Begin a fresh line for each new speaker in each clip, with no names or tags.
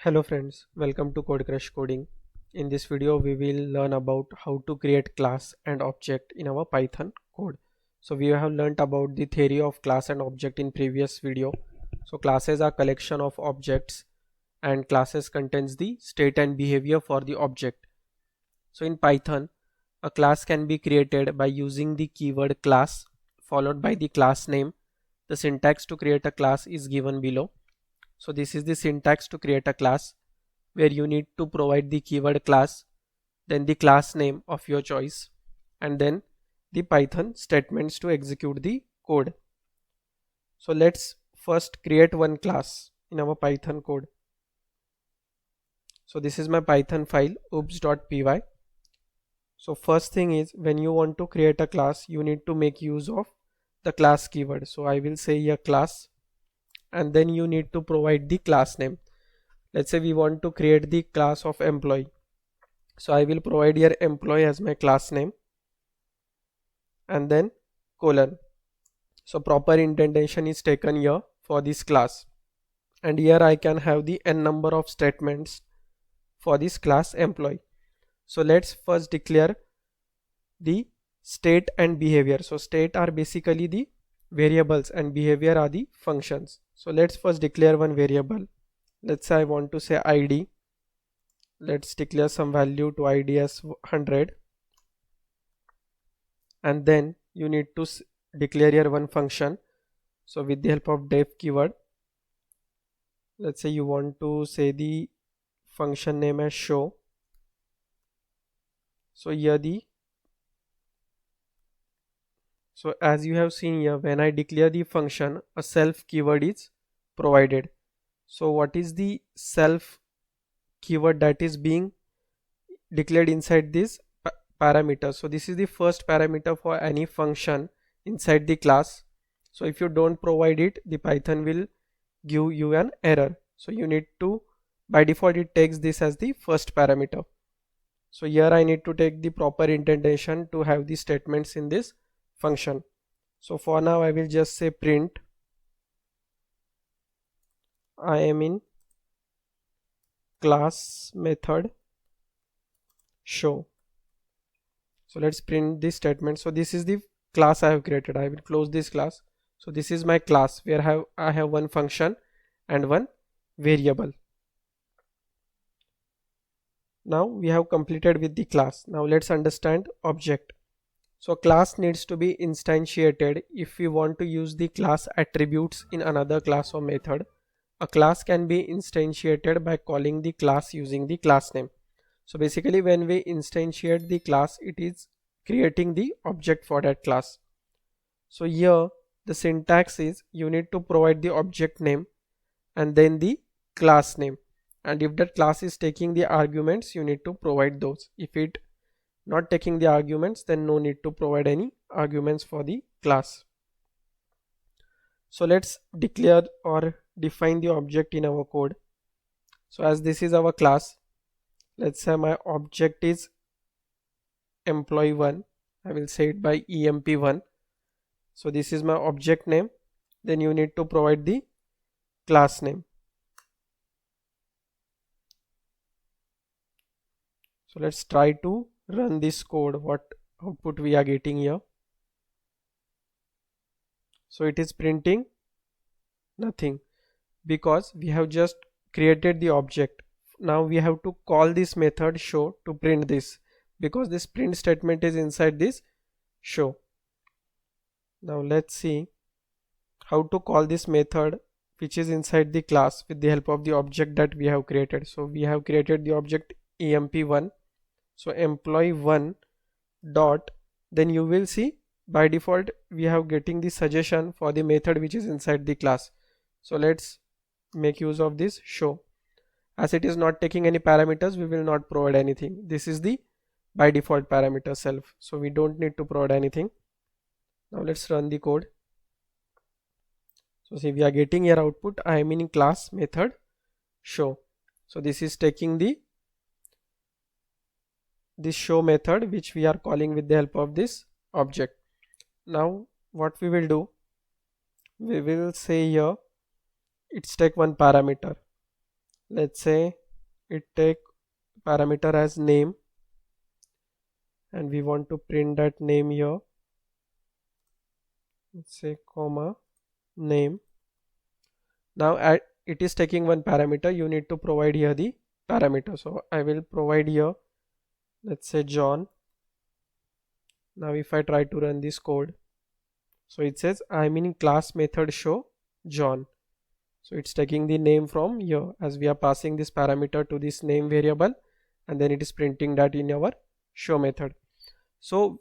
Hello friends, welcome to Code Crush Coding. In this video we will learn about how to create class and object in our Python code. So we have learnt about the theory of class and object in previous video. So classes are collection of objects and classes contains the state and behavior for the object. So in Python, a class can be created by using the keyword class followed by the class name. The syntax to create a class is given below. So this is the syntax to create a class, where you need to provide the keyword class, then the class name of your choice, and then the Python statements to execute the code. So let's first create one class in our Python code. So this is my Python file oops.py. So first thing is, when you want to create a class, you need to make use of the class keyword. So I will say a class, and then you need to provide the class name. Let's say we want to create the class of employee. So I will provide here employee as my class name and then colon. So proper indentation is taken here for this class, and here I can have the n number of statements for this class employee. So let's first declare the state and behavior. So state are basically the variables and behavior are the functions. So let's first declare one variable. Let's say I want to say id. Let's declare some value to id as 100, and then you need to declare here one function. So with the help of def keyword, let's say you want to say the function name as show. So as you have seen here, when I declare the function, a self keyword is provided. So what is the self keyword that is being declared inside this parameter? So this is the first parameter for any function inside the class. So if you don't provide it, the Python will give you an error. So you need to, by default it takes this as the first parameter. So here I need to take the proper indentation to have the statements in this function. So for now I will just say print I am in class method show. So let's print this statement. So this is the class I have created. I will close this class. So this is my class where I have one function and one variable. Now we have completed with the class. Now let's understand object. So class needs to be instantiated if we want to use the class attributes in another class or method. A class can be instantiated by calling the class using the class name. So basically when we instantiate the class, it is creating the object for that class. So here the syntax is, you need to provide the object name and then the class name, and if that class is taking the arguments, you need to provide those. If it not taking the arguments, then no need to provide any arguments for the class. So let's declare or define the object in our code. So as this is our class, let's say my object is employee1. I will say it by emp1. So this is my object name. Then you need to provide the class name. So let's try to run this code, what output we are getting here. So it is printing nothing because we have just created the object. Now we have to call this method show to print this, because this print statement is inside this show. Now let's see how to call this method which is inside the class with the help of the object that we have created. So we have created the object emp1. So employee1 dot, then you will see by default we have getting the suggestion for the method which is inside the class. So let's make use of this show. As it is not taking any parameters, we will not provide anything. This is the by default parameter self, so we don't need to provide anything. Now let's run the code. So see, we are getting here output I am in class method show. So this is taking this show method which we are calling with the help of this object. Now what we will do, we will say here it's take one parameter. let's say it take parameter as name, and we want to print that name here. Let's say comma name. Now it is taking one parameter, you need to provide here the parameter. So I will provide here, let's say John. Now if I try to run this code, so it says I'm in class method show John. So it's taking the name from here as we are passing this parameter to this name variable, and then it is printing that in our show method. So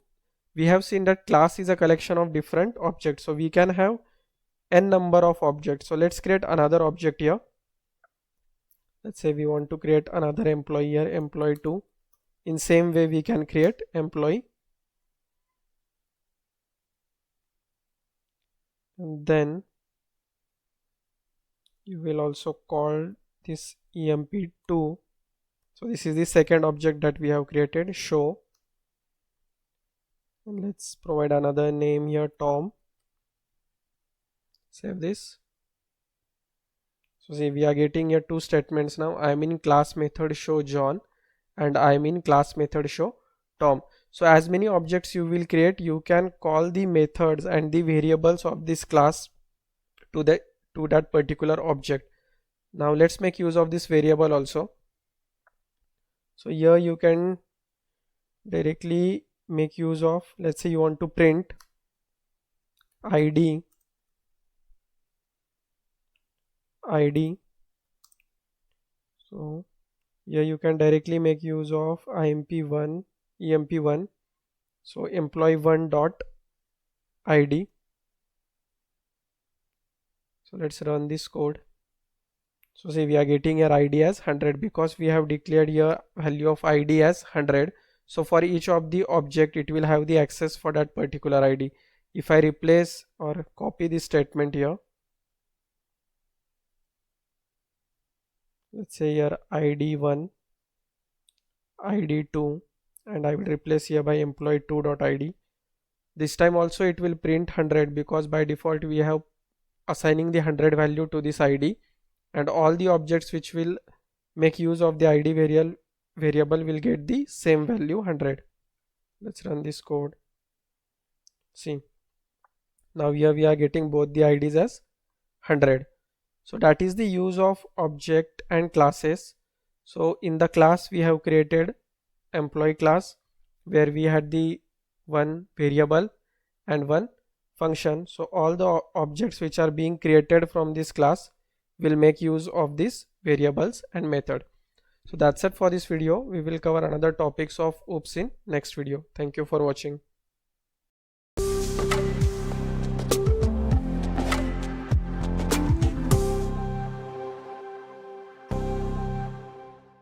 we have seen that class is a collection of different objects, so we can have n number of objects. So let's create another object here. Let's say we want to create another employee here, employee2. In same way we can create employee, and then you will also call this emp2. So this is the second object that we have created, show, and let's provide another name here, Tom. Save this. So see, we are getting here two statements now. I am in class method show John, and I am in class method show Tom. So as many objects you will create, you can call the methods and the variables of this class to that particular object. Now let's make use of this variable also. So here you can directly make use of, let's say you want to print id. So here you can directly make use of emp1. So employee1 dot id. So let's run this code. So see, we are getting here id as 100 because we have declared here value of id as 100. So for each of the object it will have the access for that particular id. If I replace or copy this statement here, let's say here id1, id2, and I will replace here by employee2.id. This time also it will print 100 because by default we have assigning the 100 value to this id, and all the objects which will make use of the id variable will get the same value 100. Let's run this code. See, now here we are getting both the IDs as 100. So that is the use of object and classes. So in the class we have created employee class where we had the one variable and one function. So all the objects which are being created from this class will make use of these variables and method. So that's it for this video. We will cover another topics of OOPS in next video. Thank you for watching.